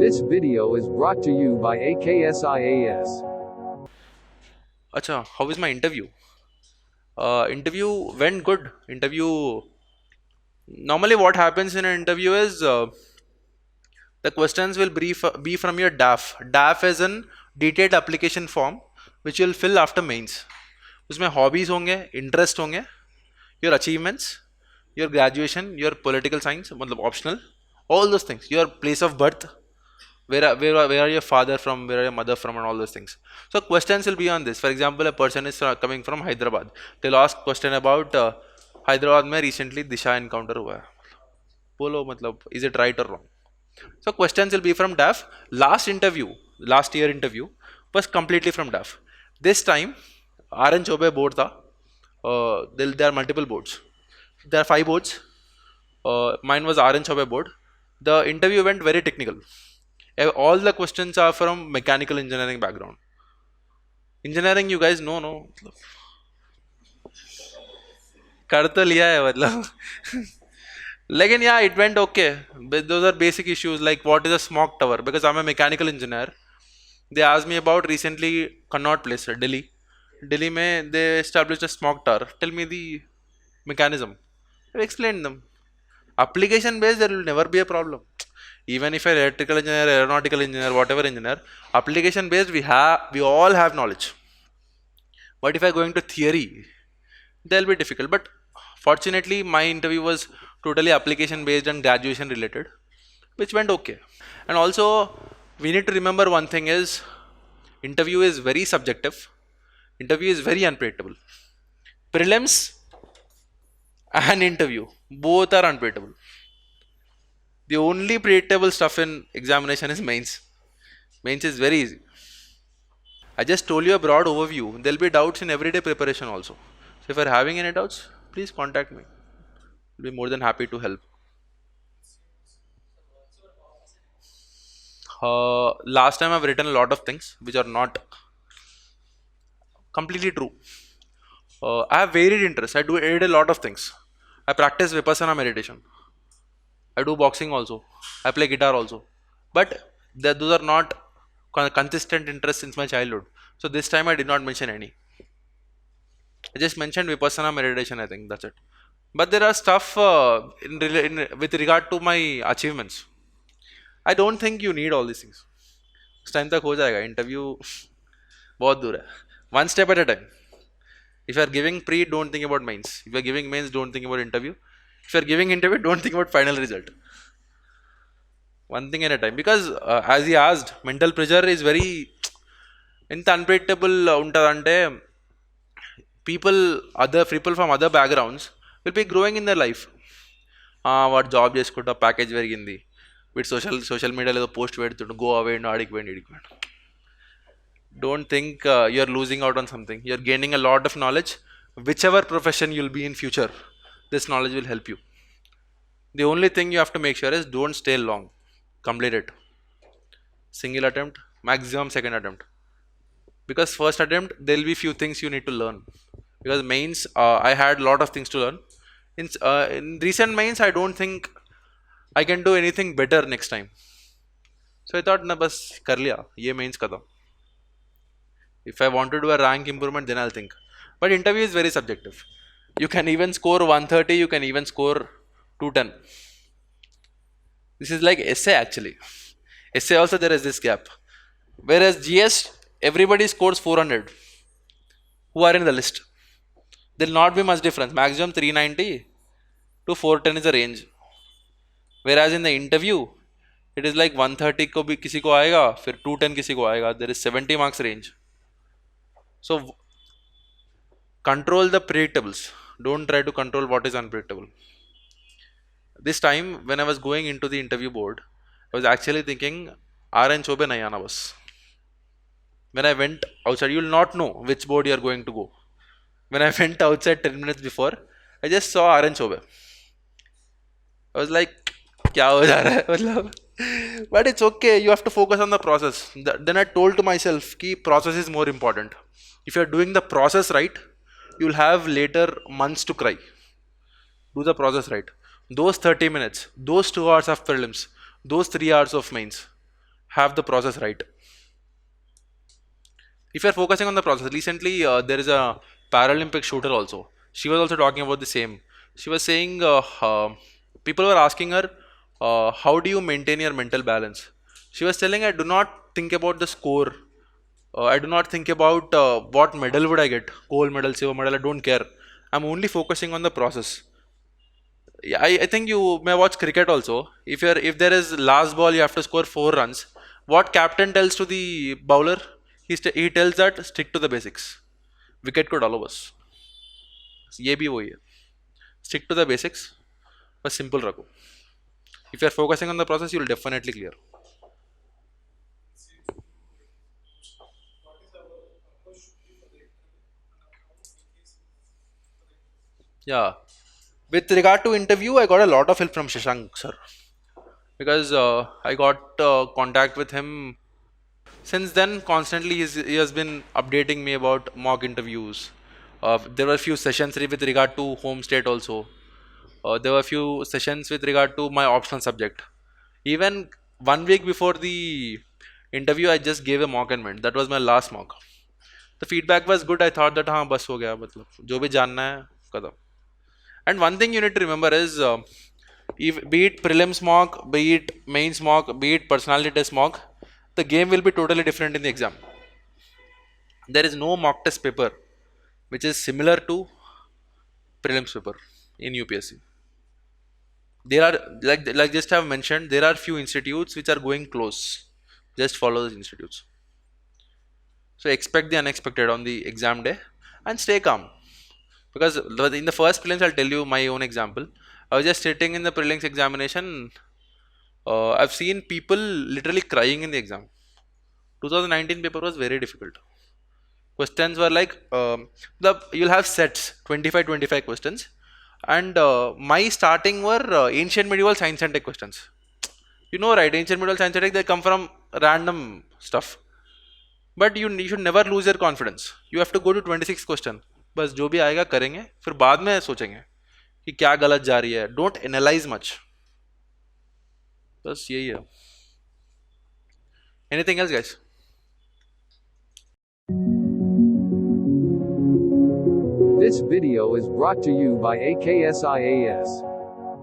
This video is brought to you by AKSIAS. Acha, how is my interview? Interview went good. Normally what happens in an interview is the questions will be from your DAF. DAF is an detailed application form which you'll fill after mains. उसमें hobbies होंगे, interest होंगे, your achievements, your graduation, your political science, मतलब optional, all those things, your place of birth, where are your father from, where are your mother from, and all those things. So questions will be on this. For example, a person is coming from Hyderabad. They'll ask question about Hyderabad में recently दिशा encounter हुआ है. बोलो मतलब is it right or wrong? So questions will be from DAF. Last year interview was completely from DAF. This time RN Chobe board था. There are multiple boards. There are 5 boards. Mine was RN Chobe board. The interview went very technical. All the questions are from mechanical engineering background. Engineering you guys know, no? कर तो लिया है मतलब. Lekin yeah, it went okay. But those are basic issues like what is a smog tower, because I'm a mechanical engineer. They asked me about recently Connaught Place, Delhi. Delhi mein they established a smog tower. Tell me the mechanism. I explained them. Application based there will never be a problem. Even if you're electrical engineer, aeronautical engineer, whatever engineer, application based we all have knowledge. But if I'm going to theory, they'll be difficult. But fortunately, my interview was totally application based and graduation related, which went okay. And also, we need to remember one thing is interview is very subjective. Interview is very unpredictable. Prelims and interview both are unpredictable. The only predictable stuff in examination is mains. Mains is very easy. I just told you a broad overview. There'll be doubts in everyday preparation also. So if you're having any doubts, please contact me. I'll be more than happy to help. Last time I've written a lot of things which are not completely true. I have varied interests. I did a lot of things. I practice Vipassana meditation. I do boxing also. I play guitar also. But those are not consistent interests since my childhood. So this time I did not mention any. I just mentioned Vipassana meditation, I think that's it. But there are stuff with regard to my achievements. I don't think you need all these things. उस time तक हो जाएगा interview बहुत दूर है. One step at a time. If you are giving pre, don't think about mains. If you are giving mains, don't think about interview. If you are giving interview, don't think about final result. One thing at a time. Because as he asked, mental pressure is very ఇంత unpredictable ఉంటుందంటే people from other backgrounds will be growing in their life. వాడు job చేసుకుంటా package పెరిగింది, వీడు social మీడియాలో ఏదో post పెడుతుండు, go అవేయండు, ఆడికి పోయిండు, ఇడికి పోయిండు. Don't think you're losing out on something. You're gaining a lot of knowledge. Whichever profession you'll be in future, this knowledge will help you. The only thing you have to make sure is don't stay long. Complete it. Single attempt, maximum second attempt. Because first attempt, there'll be few things you need to learn. Because mains, I had a lot of things to learn. In recent mains, I don't think I can do anything better next time. So I thought, na bas kar liya, ye mains kata. If I want to do a rank improvement, then I'll think. But interview is very subjective. You can even score 130, you can even score 210. This is like essay actually. Essay also there is this gap. Whereas GS, everybody scores 400 who are in the list. There will not be much difference. Maximum 390 to 410 is the range. Whereas in the interview, it is like 130 को भी किसी को आएगा, फिर 210 किसी को आएगा. There is 70 marks range. So control the predictables. Don't try to control what is unpredictable. This time when I was going into the interview board, I was actually thinking RN Chobe nahi aana bas. When I went outside, you will not know which board you are going to go. When I went outside 10 minutes before, I just saw RN Chobe. I was like, kya ho ja raha hai? Matlab, but it's okay. You have to focus on the process. Then I told to myself, ki process is more important. If you are doing the process right, you will have later months to cry. Do the process right. Those 30 minutes, those 2 hours of prelims, those 3 hours of mains, have the process right. If you're focusing on the process, recently there is a Paralympic shooter also. She was also talking about the same. She was saying people were asking her, how do you maintain your mental balance? She was telling, I do not think about the score. I do not think about what medal would I get, gold medal, silver medal. I don't care. I'm only focusing on the process. Yeah, I think you may watch cricket also. If there is last ball, you have to score 4 runs. What captain tells to the bowler? He tells that stick to the basics. Wicket को डालो बस. ये भी वही है. Stick to the basics. बस simple रखो. If you are focusing on the process, you will definitely clear. Yeah. With regard to interview, I got a lot of help from Shashank sir because I got contact with him. Since then, constantly he has been updating me about mock interviews. There were a few sessions with regard to home state also. There were a few sessions with regard to my optional subject. Even 1 week before the interview, I just gave a mock amendment. That was my last mock. The feedback was good. I thought that हाँ बस हो गया मतलब जो भी जानना है खत्म. And one thing you need to remember is be it prelims mock, be it mains mock, be it personality test mock, the game will be totally different in the exam. There is no mock test paper which is similar to prelims paper in UPSC. There are like just have mentioned, there are few institutes which are going close. Just follow those institutes. So expect the unexpected on the exam day and stay calm. Because in the first prelims, I'll tell you my own example. I was just sitting in the prelims examination. I've seen people literally crying in the exam. 2019 paper was very difficult. Questions were like you'll have sets 25 questions, and my starting were ancient medieval science and tech questions. You know, right? Ancient medieval science and tech, they come from random stuff. But you should never lose your confidence. You have to go to 26 question. बस जो भी आएगा करेंगे, फिर बाद में सोचेंगे कि क्या गलत जा रही है. Don't analyse much. बस यही है. Anything else guys? This video is brought to you by AKSIAS.